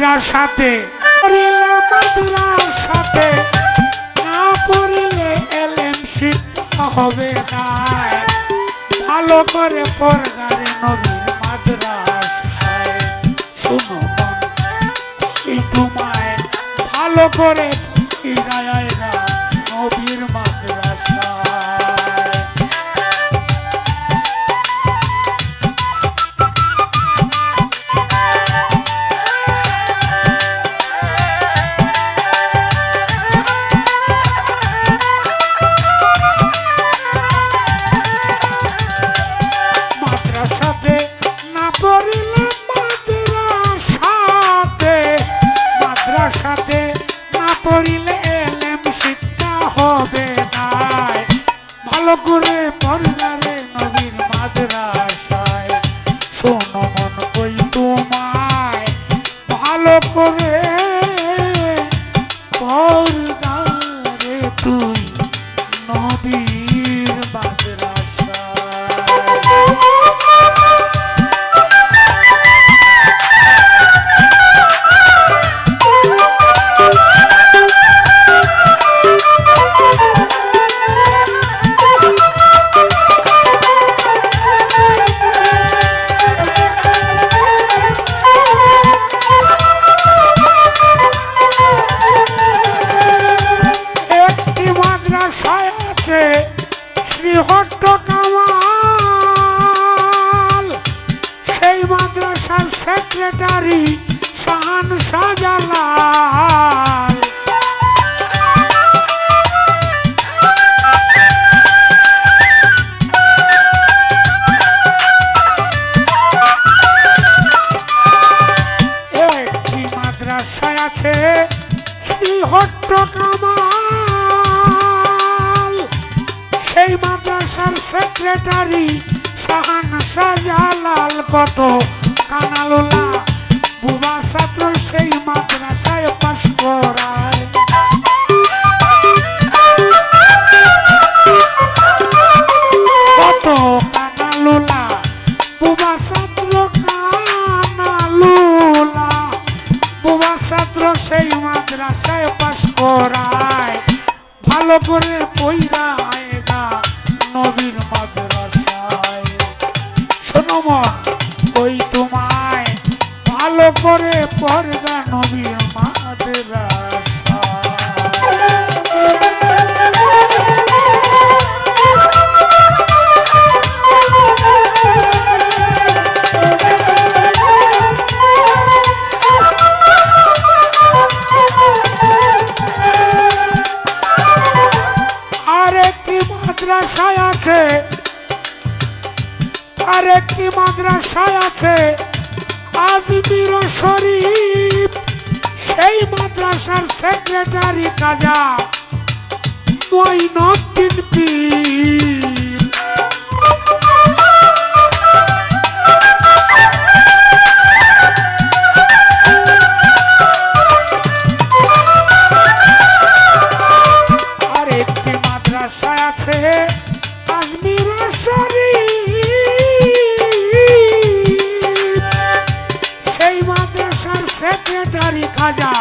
মাদ্রাসাতে পড়িলে মাদ্রাসাতে না পড়িলে এলেম শিক্ষা হবে না ভালো করে পড়গারে নবীর মাদ্রাসায় শুনো এই তোমায় ভালো করে ইরায় না নবীর মাদ্রাসায় সাথে না পড়িলে এলেম শিক্ষা হবে না ভালো করে পড়গারে নবীর মাদ্রাসায় শোনো মন কই তোমায় ভালো করে পড়গারে তুই নবীর মাদ্রাসায় শ্রীহট্ট কামাল সেই মাদ্রাসার সেক্রেটারি শাহান শাহজালাল একটি মাদ্রাসায় আছে শ্রীহট্ট কামাল সেই মাদ্রাসার সেক্রেটারি শাহান শাহজালাল কত কানালুলা বুবা ছাত্র সেই মাদ্রাসায় পাশ করায় কত কানালুলা বুবা ছাত্র কানালুলা বুবা ছাত্র সেই মাদ্রাসায় পাশ করায় ভালো করে পয়রা আয়েগা নবীর মাদ্রাসায় শোনো মন কই তোমায় ভালো করে পড়গা নবীর মাদ্রাসায় মাদ্রাসায় আছে আরেকটি মাদ্রাসায় আছে আজমির শরীফ সেই মাদ্রাসার সেক্রেটারি কাজা মঈনুদ্দিন পীর আরেকটি মাদ্রাসায় আছে আজমির শরীফ সেই মাদ্রাসার সেক্রেটারি খাজা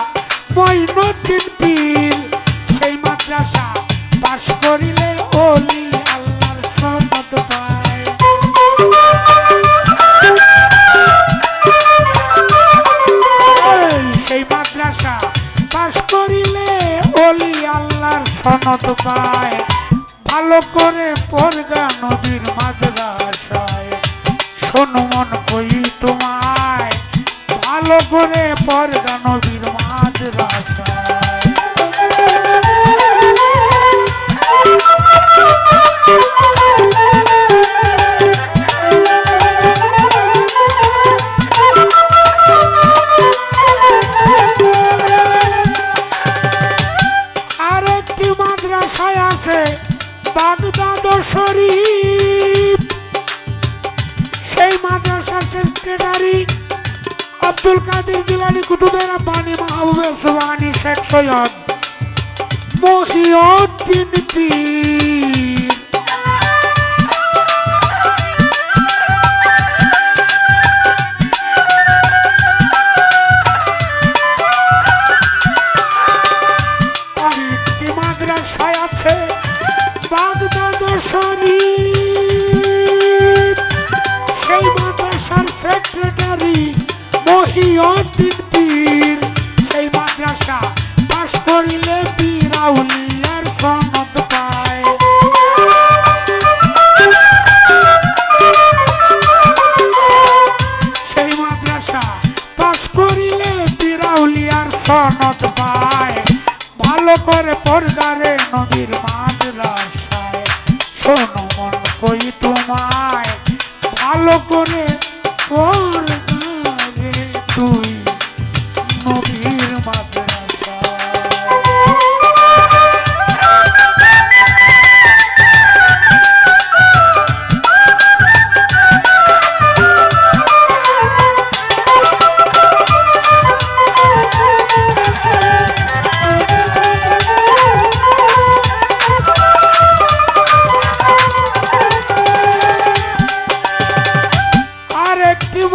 মঈনুদ্দিন পীর সেই মাদ্রাসা পাশ করিলে ওলি আল্লাহর সনদ পায় সেই মাদ্রাসা পাশ করিলে ওলি আল্লাহর সনদ পায় ভালো করে পড়গা নবীর মাদ্রাসায় শোনো মন কই তোমায় ভালো করে পড়গা নবীর মাদ্রাসায় আরেকটি মাদ্রাসায় আছে বাগদাদ শরীফ সেই মাদ্রাসার সেক্রেটারি আব্দুল কাদের জিলানী কুতুবে রাব্বানী মাহবুবে সুবহানী শেখ সৈয়দ মহিউদ্দিন পীর তোমায় ভালো করে পড়বে তুই নবীর মাদ্রাসা।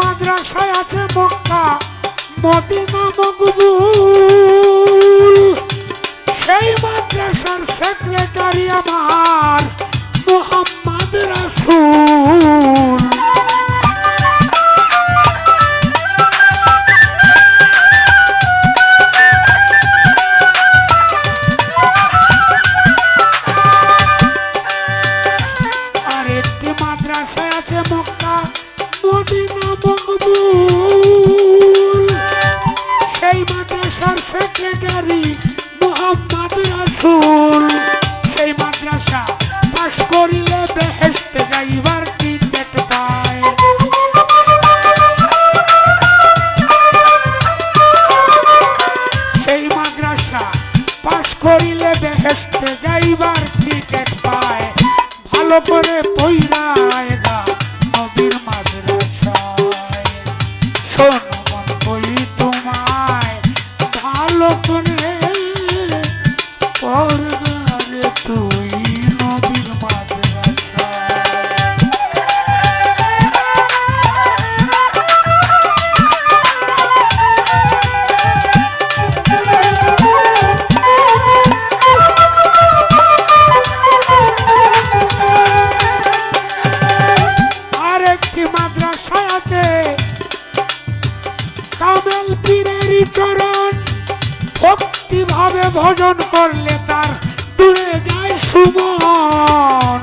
মাদ্রাসায় আছে মক্কা মদিনা মকবুল, সেই মাদ্রাসার সেক্রেটারি আমার মুহাম্মদ রাসূল। আর একটি মাদ্রাসায় আছে মক্কা মদিনা মকবুল, সেই মাদ্রাসার সেক্রেটারি মুহাম্মদ রাসূল। সেই মাদ্রাসা পাশ করিলে বেহেশতে যাইবার টিকিট পায়। সেই মাদ্রাসা পাশ করিলে বেহেশতে যাইবার টিকিট পায়। ভালো করে পইরা আয়গা নবীর মাদ্রাসায়। শোন মন বলি তোমায় ভালো করে পড়বে তুই নবীর মাদ্রাসায়। মাদ্রাসায় আছে কামেল পীরের চরণ, ভক্তি ভাবে ভজন করলে তার দূরে যায় সুমন।